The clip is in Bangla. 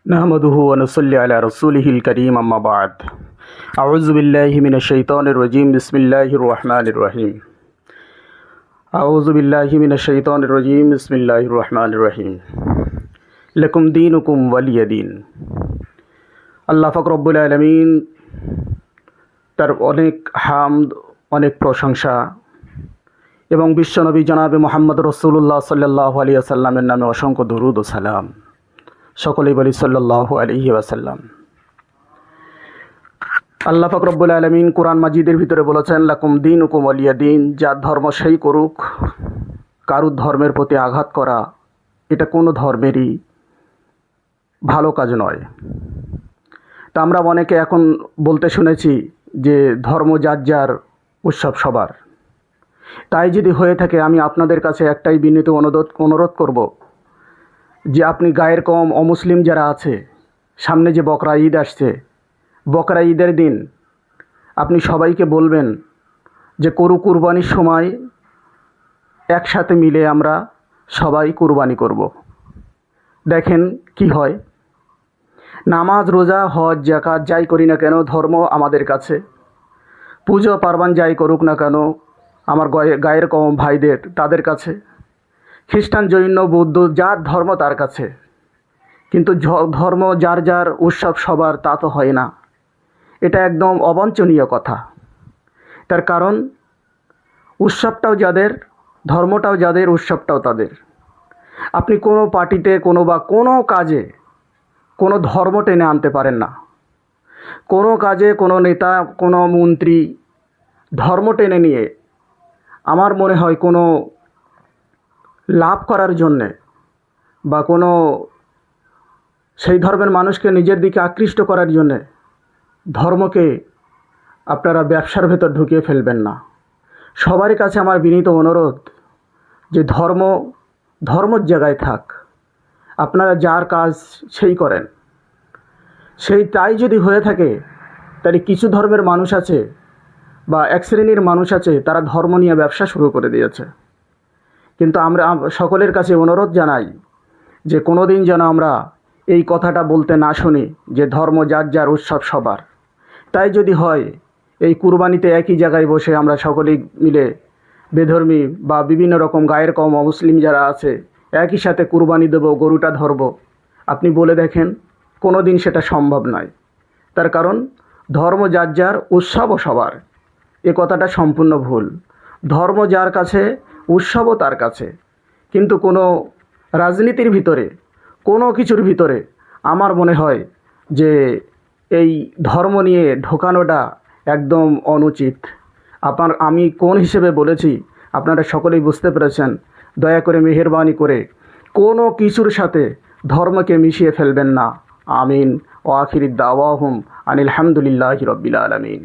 नहमदुहु व नसल्ली अला रसूलिहिल करीम अम्मा बाद अऊज़ु बिल्लाहि मिनश शैतानिर रजीम बिस्मिल्लाहिर रहमानिर रहीम अऊज़ु बिल्लाहि मिनश शैतानिर रजीम बिस्मिल्लाहिर रहमानिर रहीम लकुम दीनुकुम वलिय दीन। আল্লাহ পাক রব্বুল আলামিন তার অনেক হামদ, অনেক প্রশংসা এবং বিশ্বনবী জনাবে মুহাম্মদ রাসূলুল্লাহ সাল্লাল্লাহু আলাইহি ওয়াসাল্লামের নামে অসংখ্য দরুদ ও সালাম। সকলেই বলি সাল্লাল্লাহু আলাইহি ওয়াসাল্লাম। আল্লাহ পাক রব্বুল আলামিন কুরআন মাজিদের ভিতরে বলেছেন, লাকুম দীনুকুম ওয়ালিয়া দীন। যার ধর্ম সেই করুক, কারুর ধর্মের প্রতি আঘাত করা এটা কোনো ধর্মেরই ভালো কাজ নয়। তা আমরা অনেকে এখন বলতে শুনেছি যে ধর্ম যার যার, উৎসব সবার। তাই যদি হয়ে থাকে, আমি আপনাদের কাছে একটাই বিনীত অনুরোধ করব যে আপনি গায়ের কম অমুসলিম যারা আছে, সামনে যে বকরা ঈদ আসছে, বকরা ঈদের দিন আপনি সবাইকে বলবেন যে কুরবানির সময় একসাথে মিলে আমরা সবাই কুরবানি করব। দেখেন কি হয়। নামাজ, রোজা, হজ, যাকাত যাই করি না কেন, ধর্ম আমাদের কাছে, পুজো পার্বণ যাই করুক না কেন আমার গায়ের কম ভাইদের, তাদের কাছে, খ্রিস্টান, জৈন, বৌদ্ধ, যার ধর্ম তার কাছে। কিন্তু ধর্ম যার যার, উৎসব সবার, তা তো হয় না। এটা একদম অবাঞ্ছনীয় কথা। তার কারণ উৎসবটাও যাদের, ধর্মটাও যাদের, উৎসবটাও তাদের। আপনি কোনো পার্টিতে কোনো কাজে কোনো ধর্ম টেনে আনতে পারেন না। কোনো কাজে কোনো নেতা, কোনো মন্ত্রী ধর্ম টেনে নিয়ে আমার মনে হয় কোনো লাভ করার জন্যে বা কোনো সেই ধর্মের মানুষকে নিজের দিকে আকৃষ্ট করার জন্যে ধর্মকে আপনারা ব্যবসার ভেতর ঢুকিয়ে ফেলবেন না। সবারই কাছে আমার বিনীত অনুরোধ যে ধর্মর জায়গায় থাক। আপনারা যার কাজ সেই করেন। তাই যদি হয়ে থাকে, তাহলে কিছু ধর্মের মানুষ আছে বা এক শ্রেণীর মানুষ আছে, তারা ধর্ম নিয়ে ব্যবসা শুরু করে দিয়েছে। কিন্তু আমরা সকলের কাছে অনুরোধ জানাই যে কোনো দিন যেন আমরা এই কথাটা বলতে না শুনি যে ধর্ম যার যার, উৎসব সবার। তাই যদি হয়, এই কুরবানিতে একই জায়গায় বসে আমরা সকলেই মিলে বেধর্মী বা বিভিন্ন রকম গায়ের কম অমুসলিম যারা আছে, একই সাথে কুরবানি দেব, গরুটা ধরব। আপনি বলে দেখেন, কোনো দিন সেটা সম্ভব নয়। তার কারণ ধর্ম যার যার, উৎসবও সবার। এ কথাটা সম্পূর্ণ ভুল। ধর্ম যার কাছে, উৎসবও তার কাছে। কিন্তু কোনো রাজনীতির ভিতরে, কোনো কিছুর ভিতরে আমার মনে হয় যে এই ধর্ম নিয়ে ঢোকানোটা একদম অনুচিত। আমি কোন হিসেবে বলেছি আপনারা সকলেই বুঝতে পেরেছেন। দয়া করে, মেহেরবানি করে কোনো কিছুর সাথে ধর্মকে মিশিয়ে ফেলবেন না। আমিন। ও আখিরি দাওয়াহুম আনিল হামদুলিল্লাহি রাব্বিল আলামিন।